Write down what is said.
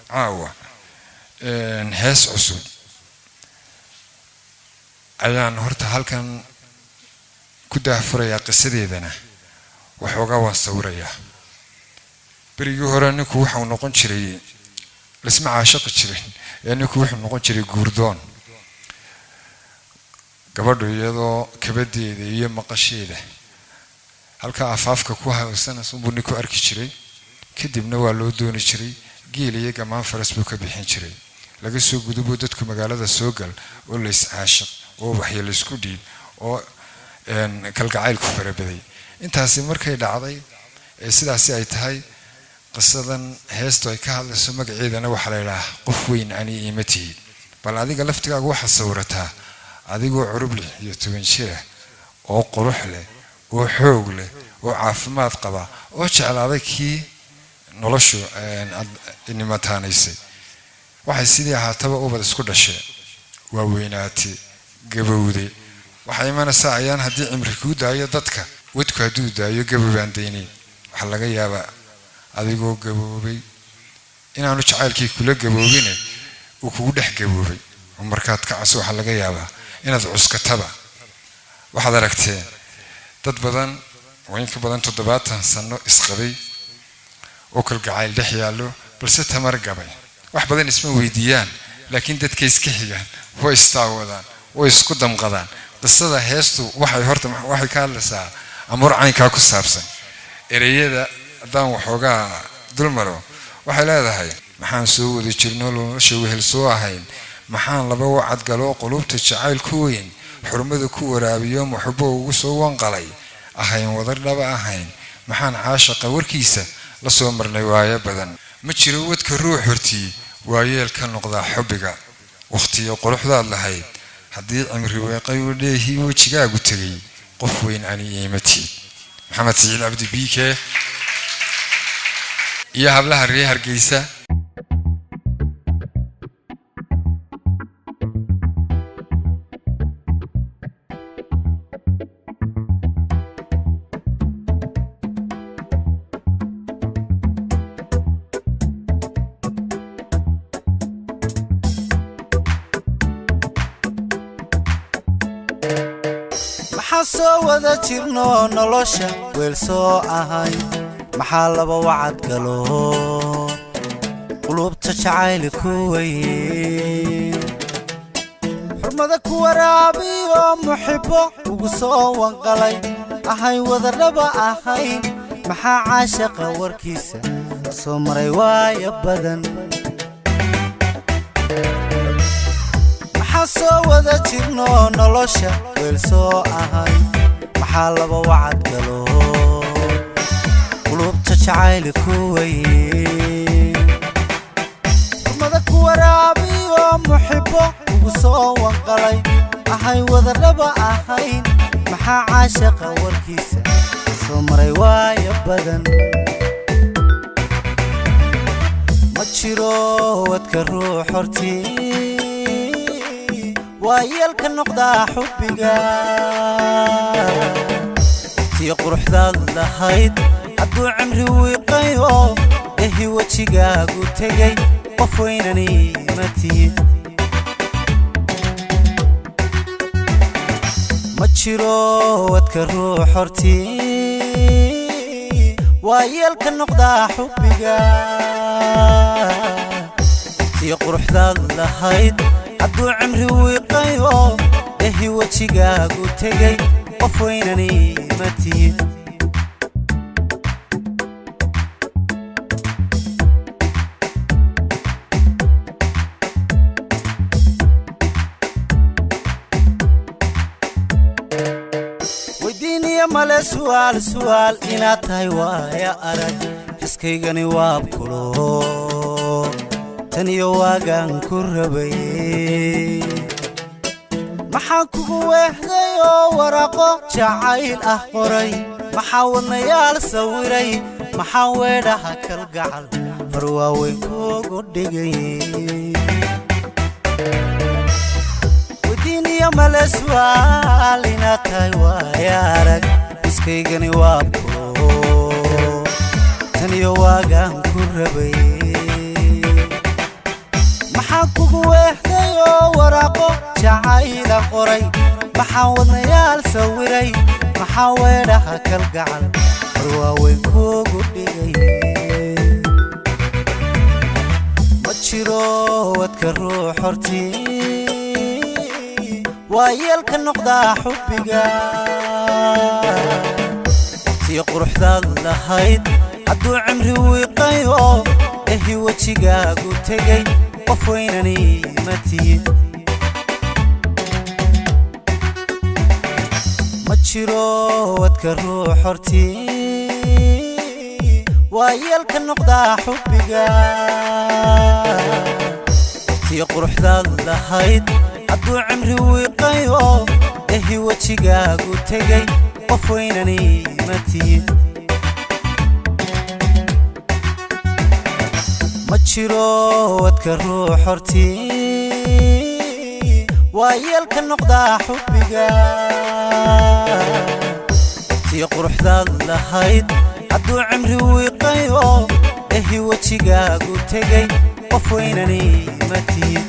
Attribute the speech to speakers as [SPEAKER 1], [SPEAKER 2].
[SPEAKER 1] عاوة هاس عصود أيان هرت هالكن كده فريا قصدي ذنا وحوجا والصورية بريجو هراني كوح ونقون شري لسمع عاشق شري يعني كوح ونقون شري جوردون قبضوا يدو كبدي يم مقشيده هالك عفافك كوها وسنة صنبوني كو أركي شري كدي بنوا لو دون شري جيلي كمان فرس بك بيحين شري لكن سوق بدو بدتكم مقالة السوقل ولا عاشق أو بحي السكودي أو كالقعيل كفر بدي أنت هسمر كيد عضي سيدا هاي قصة هيستوي كهذا سمك عيد أنا وحليله قفوين عني إيمتي بل هذه قلفتك أقوى صورتها هذه عرب لي يتوين شيء أو قروح له أو حوق له أو عافمات قبا أو شعل هذا كي نلشوا إني ما تانيسي واحد سيدي هاتبا أو بدسكود الشيء وويناتي جبودي waxay mana saacayaan hadii cimrigu daayo dadka wadku haduu daayo gabadhan deynay waxa laga yaabaa adigoo gaboobay inaanu jacaylkii kula gaboobine uu kugu dhex gaboobay markaad ka caso waxa laga yaabaa inaad cuskataba waxaad aragteen dad badan oo in ka badan 70 sano isqabay oo kal gacayl dhex yaalo balse tamar gabay wax badan isma weydiiyaan laakiin dadka iska xigaan way istaawadaan way isku damqadaan قصة هيستو واحد هرت واحد كان لسا أمر عين كاكو سابسن إريدا دام وحوجا دلمرو واحد هذا هاي محان سو ذي تشرنولو شو هالسوا هاين محان لبوا عد قالوا قلوب تشعيل كوين حرمة كورة بيوم وحبوا وسوان قلي أهين وضر لبا أهين محان عاشق وركيسة لسوا مرنا ويا بدن متشروت كروح هرتي ويال كان نقضى حبك واختي وقروح ذا الله هاي haddii cimri weeqay uu leeyahay wajigaagu tagay qof weyn aan iimati maxamed saciid abdi biike iyo hablaha reer Hargeysa
[SPEAKER 2] soo wada jirno nolosha weel soo ahay maxaa laba wacad galo qulubta jacayl ku weyn xurmada ku waraabiyo muxibbo ugu soo wanqalay ahay wada raba ahay maxaa caashaqa warkiisa soo maray waaya badan soo wada jirno nolosha weel soo ahay maxaa laba wacad galo qulubta jacayl ku weyn xurmada ku waraabiyo muxibbo ugu soo wanqalay ahay wada raba ahay maxaa caashaqa warkiisa soo maray waaya badan ma jiro wadka ruux hortii ويلك النقطة حبك تي قروح ذا هيد عدو عمري ويقيو إهي وشيقا قوتيقي قفوينني متي ما تشيرو وتكرو حورتي ويلك النقطة حبك تي قروح ذا هيد عدو عمري ويقيو إهي وشيقا قوتيقي قفوينني متي ويديني مالي سؤال إنا تايوايا أرد حسكيغاني وابكلو تانيو واقان كربي maxaan kugu weehdayo waraqo jacayl ah qoray maxaawanayaal sawiray maxaan weedhaha kalgacal farwaaweyn kugu dhigay wadiiniya male su'aal inaad tahay waaya arag iskaygani waabkulo taniyo waagaan ku rabay qoray maxaa wadnayaal sawiray maxaa weedhaha kalgacal warwaaweyn kuugu dhigay ma jiro wadka ruux hortii waa yeelka noqdaa xubbiga tii quruxdaad lahayd hadduu cimri wiiqayo ehi wejigaagu tegay qof weynani ma tihid ma jiro wadka ruux hortii waa yeelka noqdaa xubbiga tii quruxdaad lahayd hadduu cimri wiiqayo ehi wejigaagu tegay qof weynani ma tihid ma jiro wadka ruux hortii waa yeelka noqdaa xubbiga tii quruxdaad lahayd hadduu cimri wiiqayo ehi wejigaagu tegay qof weynani ma tihid